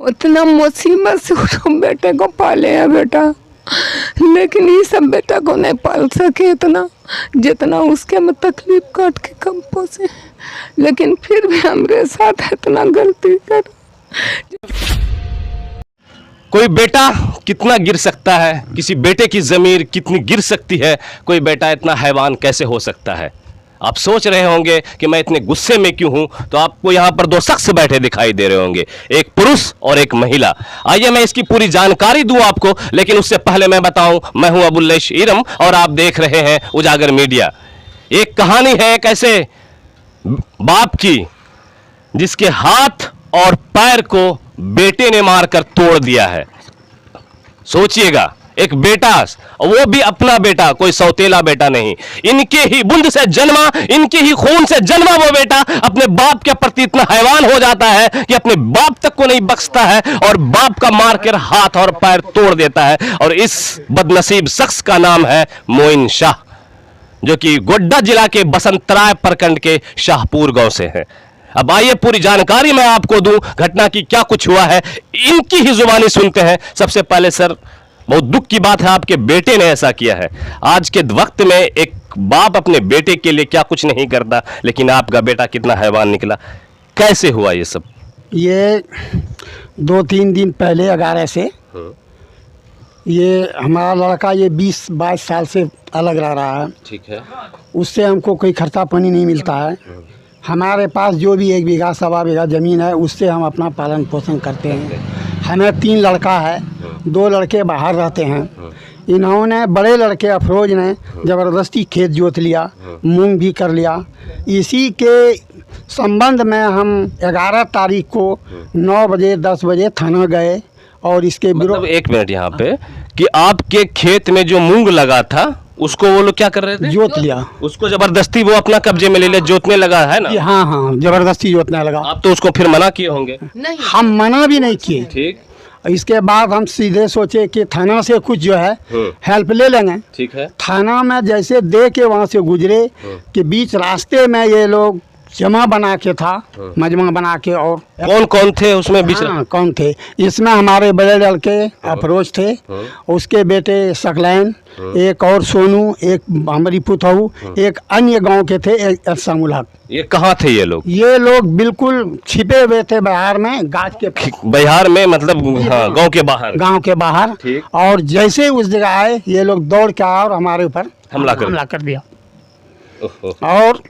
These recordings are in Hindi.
उतना मुसीबत से उस बेटे को पाले है बेटा, लेकिन ये सब बेटा को नहीं पाल सके इतना जितना उसके में तकलीफ काट के कम पोसे, लेकिन फिर भी हमारे साथ इतना गलती कर। कोई बेटा कितना गिर सकता है, किसी बेटे की ज़मीर कितनी गिर सकती है, कोई बेटा इतना हैवान कैसे हो सकता है। आप सोच रहे होंगे कि मैं इतने गुस्से में क्यों हूं, तो आपको यहां पर दो शख्स बैठे दिखाई दे रहे होंगे, एक पुरुष और एक महिला। आइए मैं इसकी पूरी जानकारी दूं आपको, लेकिन उससे पहले मैं बताऊं, मैं हूं अबुल्लैश इरम और आप देख रहे हैं उजागर मीडिया। एक कहानी है एक ऐसे बाप की जिसके हाथ और पैर को बेटे ने मारकर तोड़ दिया है। सोचिएगा, एक बेटा, वो भी अपना बेटा, कोई सौतेला बेटा नहीं, इनके ही बूंद से जन्मा, इनके ही खून से जन्मा वो बेटा अपने बाप के प्रति इतना हैवान हो जाता है कि अपने बाप तक को नहीं बख्शता है और बाप का मारकर हाथ और पैर तोड़ देता है। और इस बदनसीब शख्स का नाम है मोइन शाह, जो कि गोड्डा जिला के बसंतराय प्रखंड के शाहपुर गांव से है। अब आइए पूरी जानकारी मैं आपको दूं, घटना की क्या कुछ हुआ है, इनकी ही जुबानी सुनते हैं। सबसे पहले सर, बहुत दुख की बात है, आपके बेटे ने ऐसा किया है। आज के वक्त में एक बाप अपने बेटे के लिए क्या कुछ नहीं करता, लेकिन आपका बेटा कितना हैवान निकला। कैसे हुआ ये सब? ये 2-3 दिन पहले 11 से ये हमारा लड़का ये 20-22 साल से अलग रह रहा है। ठीक है। उससे हमको कोई खर्चा पानी नहीं मिलता है। हमारे पास जो भी 1 बीघा 1.25 बीघा ज़मीन है, उससे हम अपना पालन पोषण करते हैं। हमें 3 लड़का है, 2 लड़के बाहर रहते हैं। इन्होंने, बड़े लड़के अफरोज ने ज़बरदस्ती खेत जोत लिया, मूंग भी कर लिया। इसी के संबंध में हम 11 तारीख को 9 बजे 10 बजे थाना गए और इसके मतलब एक मिनट यहाँ पे, कि आपके खेत में जो मूंग लगा था उसको वो लोग क्या कर रहे थे? जोत लिया। उसको जबरदस्ती वो अपना कब्जे में ले ले, जोतने लगा है ना? हाँ हाँ, जबरदस्ती जोतने लगा। आप तो उसको फिर मना किए होंगे? नहीं, हम मना भी नहीं किए। ठीक। इसके बाद हम सीधे सोचे कि थाना से कुछ जो है हेल्प ले लेंगे। ठीक है। थाना में जैसे दे के वहाँ से गुजरे कि बीच रास्ते में ये लोग जमा बना के था, मजमा बना के। और कौन कौन थे उसमें बीच? हाँ, कौन थे इसमें? हमारे बड़े लड़के अफरोज थे, उसके बेटे सकलैन, एक और सोनू, एक हमारी पुतहू, एक अन्य गांव के थे, एक अरसामुल हक। ये कहाँ थे ये लोग? ये लोग बिल्कुल छिपे हुए थे बिहार में, गाज के बिहार में, मतलब हाँ, गांव के बाहर। गांव के बाहर। और जैसे उस जगह आए, ये लोग दौड़ के आए और हमारे ऊपर हमला कर दिया। और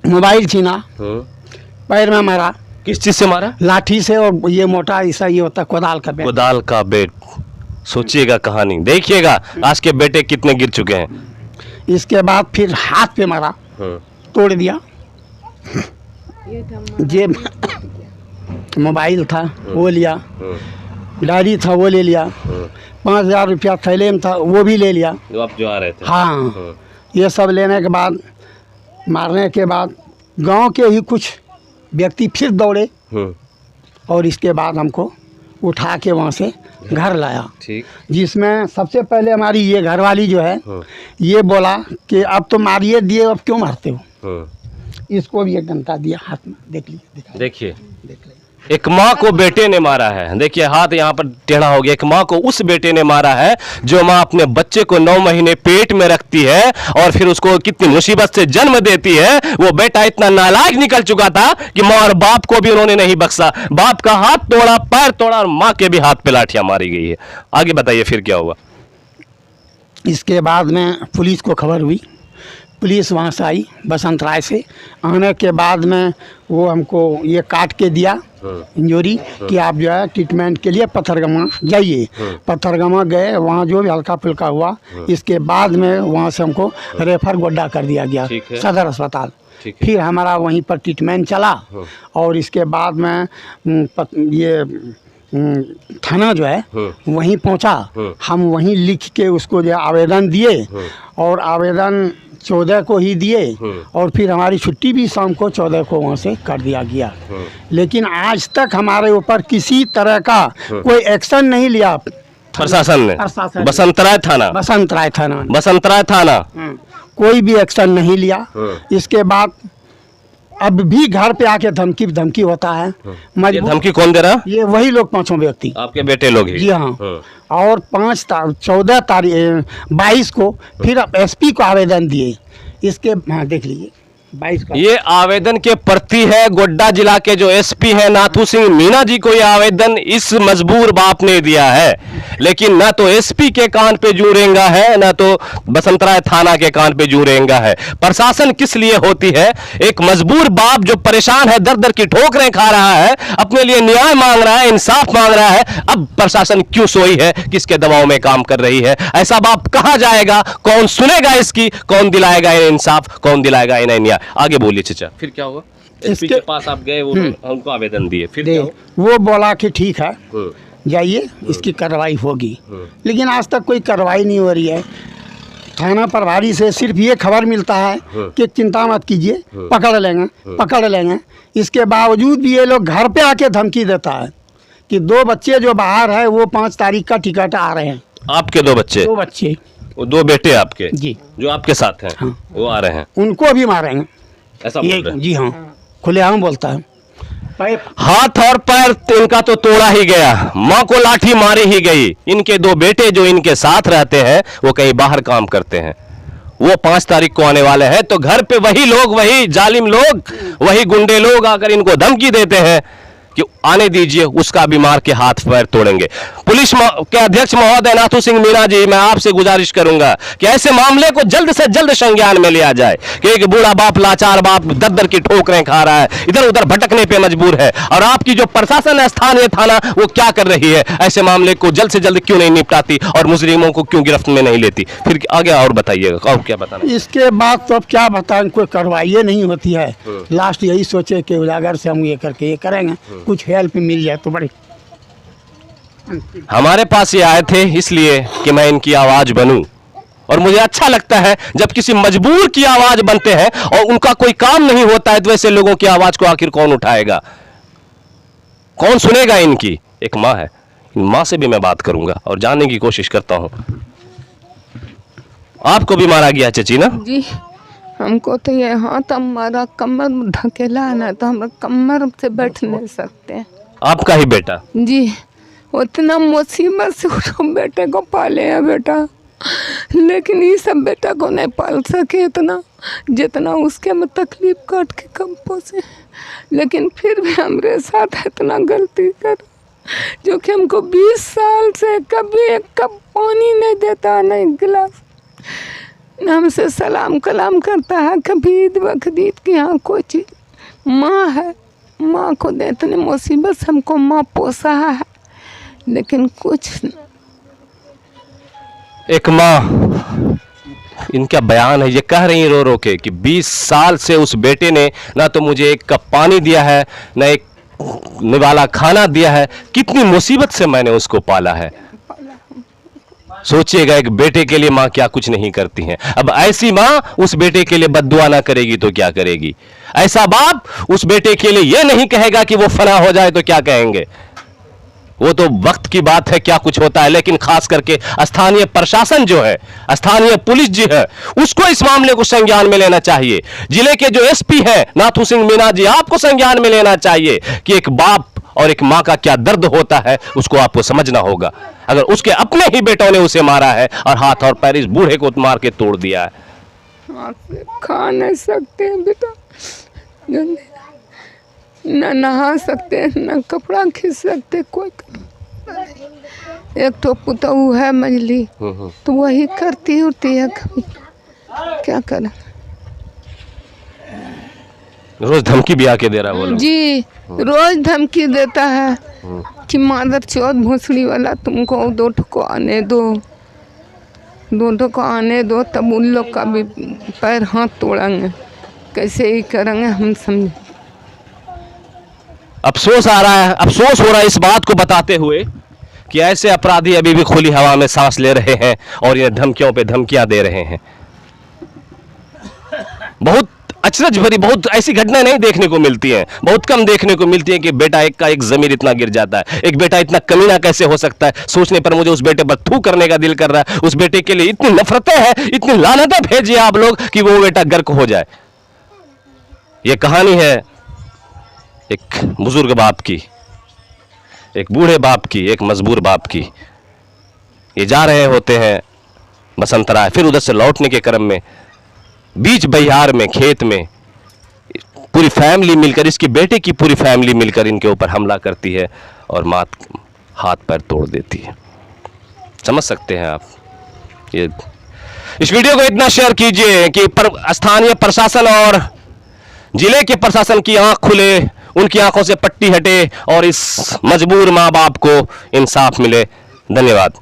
मोबाइल छीना, पैर में मारा। किस चीज से मारा? लाठी से। और ये मोटा ऐसा ये होता कोदाल का बेट। कोदाल का बेट। सोचिएगा कहानी, देखिएगा आज के बेटे कितने गिर चुके हैं। इसके बाद फिर हाथ पे मारा, तोड़ दिया। जेब मोबाइल था वो लिया, डायरी था वो ले लिया, 5000 रुपया थैले में था वो भी ले लिया। जो आप जो आ रहे थे? हाँ। ये सब लेने के बाद, मारने के बाद गांव के ही कुछ व्यक्ति फिर दौड़े और इसके बाद हमको उठा के वहाँ से घर लाया। ठीक। जिसमें सबसे पहले हमारी ये घरवाली जो है, ये बोला कि अब तो मारिए दिए, अब क्यों मारते हो? इसको भी एक डंडा दिया हाथ में, देख लीजिए। देखिए, एक माँ को बेटे ने मारा है। देखिए हाथ यहाँ पर टेढ़ा हो गया। एक माँ को उस बेटे ने मारा है जो माँ अपने बच्चे को 9 महीने पेट में रखती है और फिर उसको कितनी मुसीबत से जन्म देती है। वो बेटा इतना नालायक निकल चुका था कि माँ और बाप को भी उन्होंने नहीं बख्शा। बाप का हाथ तोड़ा, पैर तोड़ा और माँ के भी हाथ पे लाठियां मारी गई है। आगे बताइए फिर क्या हुआ? इसके बाद में पुलिस को खबर हुई, पुलिस वहाँ से आई बसंतराय से। आने के बाद में वो हमको ये काट के दिया इंजरी कि आप जो है ट्रीटमेंट के लिए पत्थरगमा जाइए। पत्थरगमा गए, वहाँ जो भी हल्का फुल्का हुआ। इसके बाद में वहाँ से हमको रेफर गोड्डा कर दिया गया सदर अस्पताल। फिर हमारा वहीं पर ट्रीटमेंट चला और इसके बाद में ये थाना जो है वहीं पहुंचा। हम वहीं लिख के उसको जो आवेदन दिए और आवेदन 14 को ही दिए और फिर हमारी छुट्टी भी शाम को 14 को वहाँ से कर दिया गया। लेकिन आज तक हमारे ऊपर किसी तरह का कोई एक्शन नहीं लिया प्रशासन ने। बसंतराय थाना कोई भी एक्शन नहीं लिया। इसके बाद अब भी घर पे आके धमकी होता है। ये धमकी कौन दे रहा? ये वही लोग, पांचों व्यक्ति, आपके बेटे लोग ही? जी हाँ। और 14 तारीख 22 को फिर एसपी को आवेदन दिए इसके। हाँ देख लीजिए 22 का ये आवेदन के प्रति है गोड्डा जिला के जो एसपी है नाथू सिंह मीणा जी को ये आवेदन इस मजबूर बाप ने दिया है, लेकिन ना तो एसपी के कान पे जू रेंगा है, ना तो बसंतराय थाना के कान पे जू रेंगा है। प्रशासन किस लिए होती है? एक मजबूर बाप जो परेशान है, दर दर की ठोकरें खा रहा है, अपने लिए न्याय मांग रहा है, इंसाफ मांग रहा है, अब प्रशासन क्यों सोई है, किसके दबाव में काम कर रही है? ऐसा बाप कहाँ जाएगा? कौन सुनेगा इसकी? कौन दिलाएगा इन्हें इंसाफ? कौन दिलाएगा इन्हें न्याय? आगे बोलिए चाचा, फिर क्या हुआ? एसपी के पास आप गए, वो उनको आवेदन दिए, फिर क्या हुआ? वो बोला कि ठीक है जाइए, इसकी कार्रवाई होगी, लेकिन आज तक कोई कार्रवाई नहीं हो रही है। थाना प्रभारी से सिर्फ ये खबर मिलता है कि चिंता मत कीजिए, पकड़ लेंगे। इसके बावजूद भी ये लोग घर पे आके धमकी देता है कि 2 बच्चे जो बाहर है वो 5 तारीख का टिकट आ रहे हैं। आपके 2 बच्चे? 2 बच्चे, वो 2 बेटे आपके जी, जो आपके साथ हैं, हाँ। वो आ रहे हैं, उनको भी मारेंगे, ऐसा बोल ये रहे हैं? जी हाँ, खुलेआम बोलता है। हाथ और पैर इनका तो तोड़ा ही गया, माँ को लाठी मारी ही गई। इनके 2 बेटे जो इनके साथ रहते हैं वो कहीं बाहर काम करते हैं, वो 5 तारीख को आने वाले हैं, तो घर पे वही लोग, वही जालिम लोग, वही गुंडे लोग आकर इनको धमकी देते हैं कि आने दीजिए, उसका भी मार के हाथ पैर तोड़ेंगे। पुलिस के अध्यक्ष महोदय नाथू सिंह मीणा जी, मैं आपसे गुजारिश करूंगा कि ऐसे मामले को जल्द से जल्द संज्ञान में लिया जाए कि एक बूढ़ा बाप, लाचार बाप दर दर की ठोकरें खा रहा है, इधर उधर भटकने पे मजबूर है, और आपकी जो प्रशासन है, स्थानीय थाना, वो क्या कर रही है? ऐसे मामले को जल्द से जल्द क्यों नहीं निपटाती और मुजरिमों को क्यों गिरफ्त में नहीं लेती? फिर आगे और बताइएगा, और क्या बताना? इसके बाद तो अब क्या बताएं, कोई कार्रवाई नहीं होती है। लास्ट यही सोचे कि उजागर से हम ये करके ये करेंगे, कुछ हेल्प मिल जाए तो बड़ी। हमारे पास ये आए थे इसलिए कि मैं इनकी आवाज बनूं, और मुझे अच्छा लगता है जब किसी मजबूर की आवाज बनते हैं और उनका कोई काम नहीं होता है, तो वैसे लोगों की आवाज को आखिर कौन उठाएगा, कौन सुनेगा इनकी? एक माँ है, माँ से भी मैं बात करूंगा और जानने की कोशिश करता हूं। आपको भी मारा गया चची ना? जी, हमको तो ये हाथ हमारा कमर धकेला है ना, तो हम कमर से बैठ नहीं सकते। आपका ही बेटा? जी, उतना मुसीबत से उस बेटे को पाले हैं बेटा, लेकिन ये सब बेटा को नहीं पाल सके इतना जितना उसके में तकलीफ काट के कम पोसे। लेकिन फिर भी हमारे साथ इतना गलती कर, जो कि हमको 20 साल से कभी एक कप पानी नहीं देता, नहीं गिलास, हमसे सलाम कलाम करता है, कभी ईद बकरीद की यहाँ कोई चीज़। माँ है, माँ को दे इतनी मुसीबत से हमको माँ पोसा है, लेकिन कुछ एक माँ, इनका बयान है, ये कह रही है रो रो के कि 20 साल से उस बेटे ने ना तो मुझे एक कप पानी दिया है, ना एक निवाला खाना दिया है, कितनी मुसीबत से मैंने उसको पाला है। सोचिएगा, एक बेटे के लिए माँ क्या कुछ नहीं करती हैं। अब ऐसी माँ उस बेटे के लिए बद्दुआ ना करेगी तो क्या करेगी? ऐसा बाप उस बेटे के लिए ये नहीं कहेगा कि वो फना हो जाए तो क्या कहेंगे? वो तो वक्त की बात है, क्या कुछ होता है। लेकिन खास करके स्थानीय प्रशासन जो है, स्थानीय पुलिस जी है, उसको इस मामले को संज्ञान में लेना चाहिए। जिले के जो एसपी हैं नाथू सिंह मीणा जी, आपको संज्ञान में लेना चाहिए कि एक बाप और एक माँ का क्या दर्द होता है, उसको आपको समझना होगा। अगर उसके अपने ही बेटों ने उसे मारा है और हाथ और पैर इस बूढ़े को मार के तोड़ दिया है, हाथ से खा नहीं सकते हैं बेटा, न नहा सकते, न कपड़ा खींच सकते, कोई एक तो पुतहू है मजली, तो वही करती होती है, कभी क्या करें। रोज धमकी भी आके दे रहा है वो लोग? जी, रोज धमकी देता है कि मादर चौथ भोसड़ी वाला, तुमको 2 ठो आने दो, 2 ठो आने दो, तब उन लोग का भी पैर हाथ तोड़ेंगे, कैसे ही करेंगे हम समझे। अफसोस आ रहा है, अफसोस हो रहा है इस बात को बताते हुए कि ऐसे अपराधी अभी भी खुली हवा में सांस ले रहे हैं और ये धमकियों पे धमकियां दे रहे हैं। बहुत अचरज भरी, बहुत ऐसी घटनाएं नहीं देखने को मिलती हैं, बहुत कम देखने को मिलती है कि बेटा एक का एक जमीर इतना गिर जाता है। एक बेटा इतना कमीना कैसे हो सकता है, सोचने पर मुझे उस बेटे पर थू करने का दिल कर रहा है। उस बेटे के लिए इतनी नफरतें हैं, इतनी लानतें भेजिए आप लोग कि वो बेटा गर्क हो जाए। ये कहानी है एक बुजुर्ग बाप की, एक बूढ़े बाप की, एक मजबूर बाप की। ये जा रहे होते हैं बसंतराय, फिर उधर से लौटने के क्रम में बीच बहियार में, खेत में पूरी फैमिली मिलकर, इसकी बेटे की पूरी फैमिली मिलकर इनके ऊपर हमला करती है और हाथ पैर तोड़ देती है। समझ सकते हैं आप। ये इस वीडियो को इतना शेयर कीजिए कि स्थानीय प्रशासन और जिले के प्रशासन की आंख खुले, उनकी आंखों से पट्टी हटे और इस मजबूर माँ बाप को इंसाफ मिले। धन्यवाद।